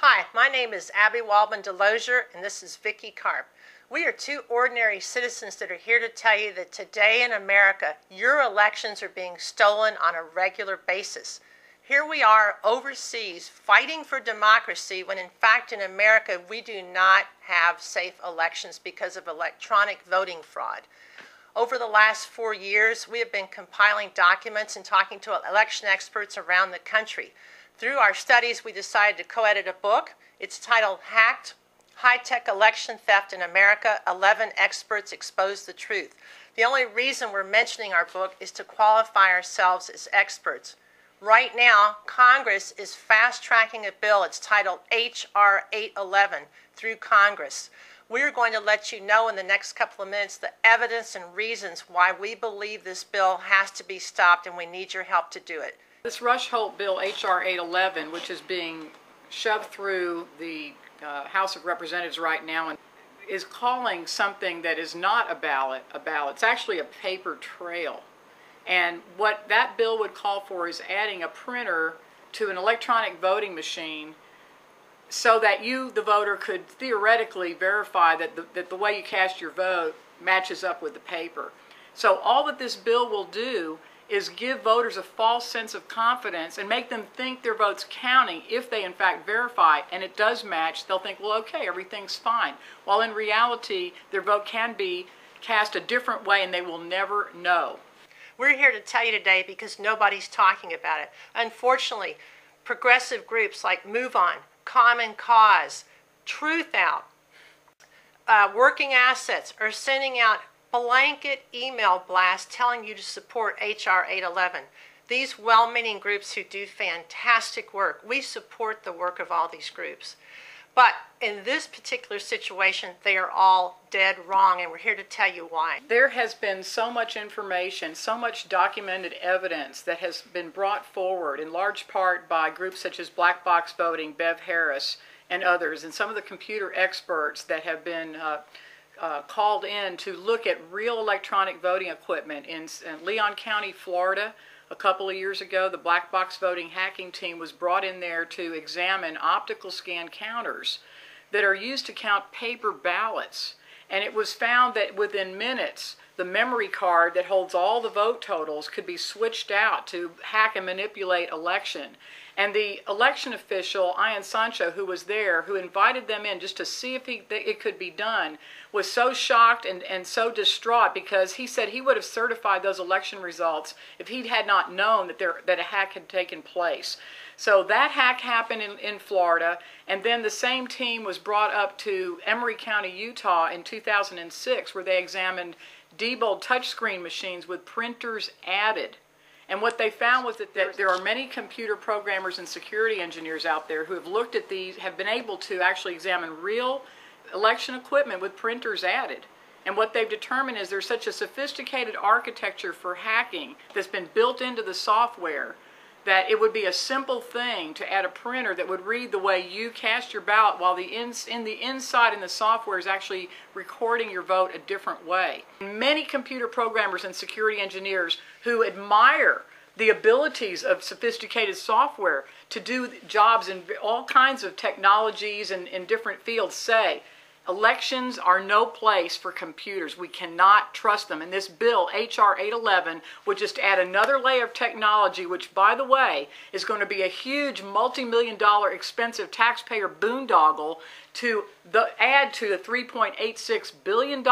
Hi, my name is Abby Waldman Delosier, and this is Vicki Karp. We are two ordinary citizens that are here to tell you that today in America, your elections are being stolen on a regular basis. Here we are overseas fighting for democracy when in fact in America we do not have safe elections because of electronic voting fraud. Over the last 4 years, we have been compiling documents and talking to election experts around the country. Through our studies, we decided to co-edit a book. It's titled Hacked: High-Tech Election Theft in America, 11 Experts Expose the Truth. The only reason we're mentioning our book is to qualify ourselves as experts. Right now, Congress is fast-tracking a bill. It's titled H.R. 811 through Congress. We're going to let you know in the next couple of minutes the evidence and reasons why we believe this bill has to be stopped, and we need your help to do it. This Rush-Holt bill, H.R. 811, which is being shoved through the House of Representatives right now, and is calling something that is not a ballot. It's actually a paper trail. And what that bill would call for is adding a printer to an electronic voting machine so that you, the voter, could theoretically verify that the way you cast your vote matches up with the paper. So all that this bill will do is give voters a false sense of confidence and make them think their vote's counting if they in fact verify and it does match. They'll think, well, okay, everything's fine. While in reality, their vote can be cast a different way and they will never know. We're here to tell you today because nobody's talking about it. Unfortunately, progressive groups like Move On, Common Cause, Truth Out, Working Assets are sending out blanket email blasts telling you to support H.R. 811. These well-meaning groups who do fantastic work, we support the work of all these groups. But in this particular situation, they are all dead wrong, and we're here to tell you why. There has been so much information, so much documented evidence that has been brought forward in large part by groups such as Black Box Voting, Bev Harris, and others, and some of the computer experts that have been called in to look at real electronic voting equipment in Leon County, Florida. A couple of years ago, the Black Box Voting hacking team was brought in there to examine optical scan counters that are used to count paper ballots. And it was found that within minutes, the memory card that holds all the vote totals could be switched out to hack and manipulate election. And the election official, Ian Sancho, who was there, who invited them in just to see if it could be done, was so shocked and so distraught because he said he would have certified those election results if he had not known that a hack had taken place. So that hack happened in Florida, and then the same team was brought up to Emery County, Utah in 2006, where they examined Diebold touchscreen machines with printers added. And what they found was that there are many computer programmers and security engineers out there who have looked at these, have been able to actually examine real election equipment with printers added. And what they've determined is there's such a sophisticated architecture for hacking that's been built into the software that it would be a simple thing to add a printer that would read the way you cast your ballot while the inside in the software is actually recording your vote a different way. Many computer programmers and security engineers who admire the abilities of sophisticated software to do jobs in all kinds of technologies and in different fields say, elections are no place for computers. We cannot trust them. And this bill, H.R. 811, would just add another layer of technology, which, by the way, is going to be a huge multi-million-dollar expensive taxpayer boondoggle to add to the $3.86 billion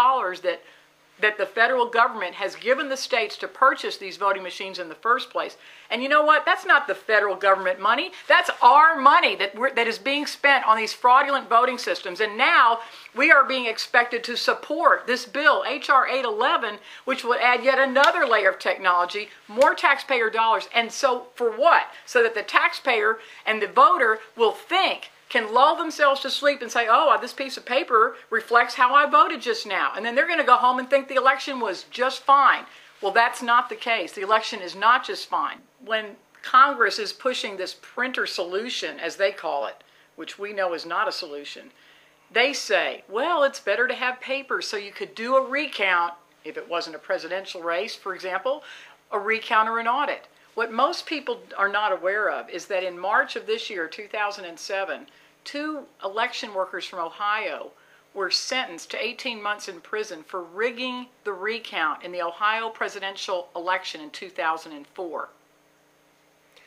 that the federal government has given the states to purchase these voting machines in the first place. And you know what? That's not the federal government money. That's our money that is being spent on these fraudulent voting systems. And now we are being expected to support this bill, H.R. 811, which will add yet another layer of technology, more taxpayer dollars. And so for what? So that the taxpayer and the voter will can lull themselves to sleep and say, oh, this piece of paper reflects how I voted just now. And then they're going to go home and think the election was just fine. Well, that's not the case. The election is not just fine. When Congress is pushing this printer solution, as they call it, which we know is not a solution, they say, well, it's better to have paper so you could do a recount, if it wasn't a presidential race, for example, a recount or an audit. What most people are not aware of is that in March of this year, 2007, 2 election workers from Ohio were sentenced to 18 months in prison for rigging the recount in the Ohio presidential election in 2004.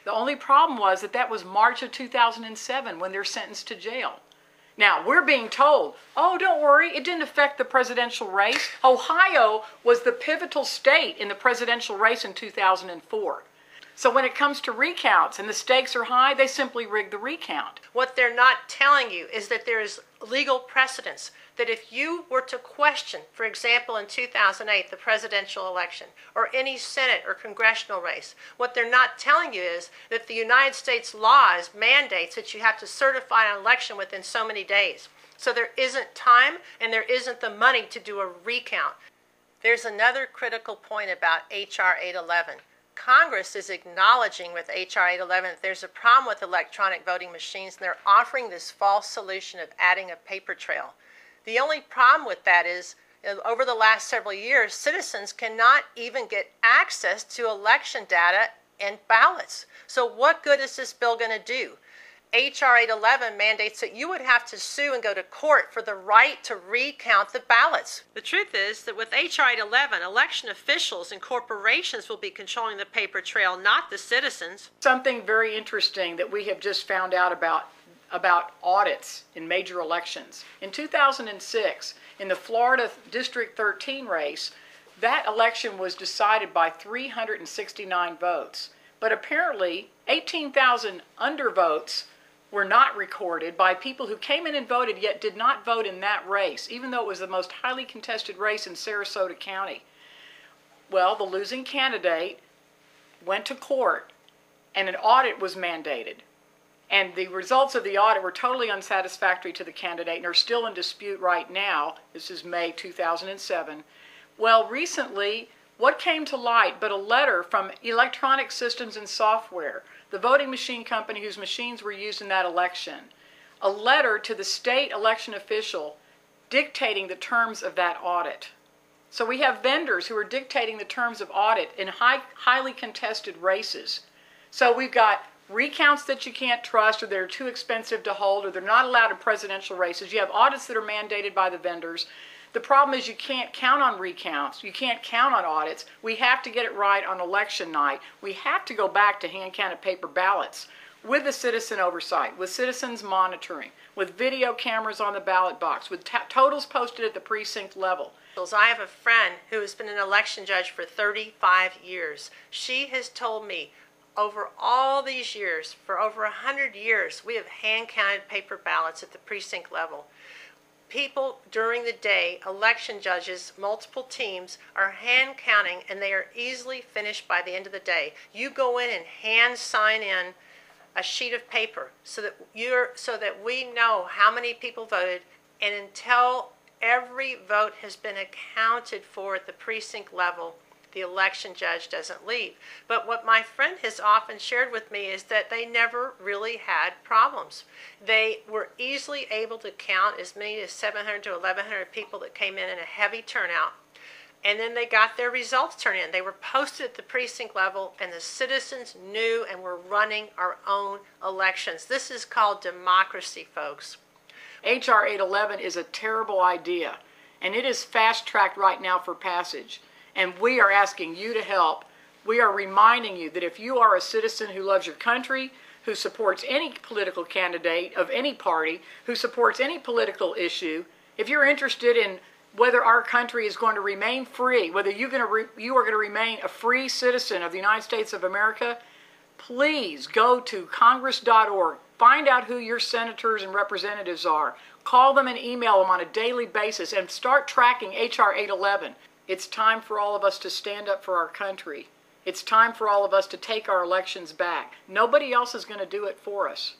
The only problem was that was March of 2007 when they're sentenced to jail. Now, we're being told, oh, don't worry, it didn't affect the presidential race. Ohio was the pivotal state in the presidential race in 2004. So when it comes to recounts and the stakes are high, they simply rig the recount. What they're not telling you is that there is legal precedence, that if you were to question, for example, in 2008, the presidential election, or any Senate or congressional race, what they're not telling you is that the United States laws mandates that you have to certify an election within so many days. So there isn't time and there isn't the money to do a recount. There's another critical point about H.R. 811. Congress is acknowledging with H.R. 811 that there's a problem with electronic voting machines, and they're offering this false solution of adding a paper trail. The only problem with that is, over the last several years, citizens cannot even get access to election data and ballots. So what good is this bill going to do? H.R. 811 mandates that you would have to sue and go to court for the right to recount the ballots. The truth is that with H.R. 811, election officials and corporations will be controlling the paper trail, not the citizens. Something very interesting that we have just found out about audits in major elections. In 2006, in the Florida District 13 race, that election was decided by 369 votes. But apparently, 18,000 undervotes were not recorded by people who came in and voted yet did not vote in that race, even though it was the most highly contested race in Sarasota County. Well, the losing candidate went to court and an audit was mandated. And the results of the audit were totally unsatisfactory to the candidate and are still in dispute right now. This is May 2007. Well, recently, what came to light but a letter from Electronic Systems and Software, the voting machine company whose machines were used in that election, a letter to the state election official dictating the terms of that audit. So we have vendors who are dictating the terms of audit in highly contested races. So we've got recounts that you can't trust, or they're too expensive to hold, or they're not allowed in presidential races. You have audits that are mandated by the vendors. The problem is you can't count on recounts. You can't count on audits. We have to get it right on election night. We have to go back to hand-counted paper ballots with the citizen oversight, with citizens monitoring, with video cameras on the ballot box, with totals posted at the precinct level. I have a friend who has been an election judge for 35 years. She has told me over all these years, for over 100 years, we have hand-counted paper ballots at the precinct level. People during the day, election judges, multiple teams, are hand counting, and they are easily finished by the end of the day. You go in and hand sign in a sheet of paper so that we know how many people voted, and until every vote has been accounted for at the precinct level, the election judge doesn't leave. But what my friend has often shared with me is that they never really had problems. They were easily able to count as many as 700 to 1,100 people that came in a heavy turnout. And then they got their results turned in. They were posted at the precinct level, and the citizens knew and were running our own elections. This is called democracy, folks. H.R. 811 is a terrible idea, and it is fast-tracked right now for passage. And we are asking you to help. We are reminding you that if you are a citizen who loves your country, who supports any political candidate of any party, who supports any political issue, if you're interested in whether our country is going to remain free, whether you are going to remain a free citizen of the United States of America, please go to congress.org. Find out who your senators and representatives are. Call them and email them on a daily basis and start tracking H.R. 811. It's time for all of us to stand up for our country. It's time for all of us to take our elections back. Nobody else is going to do it for us.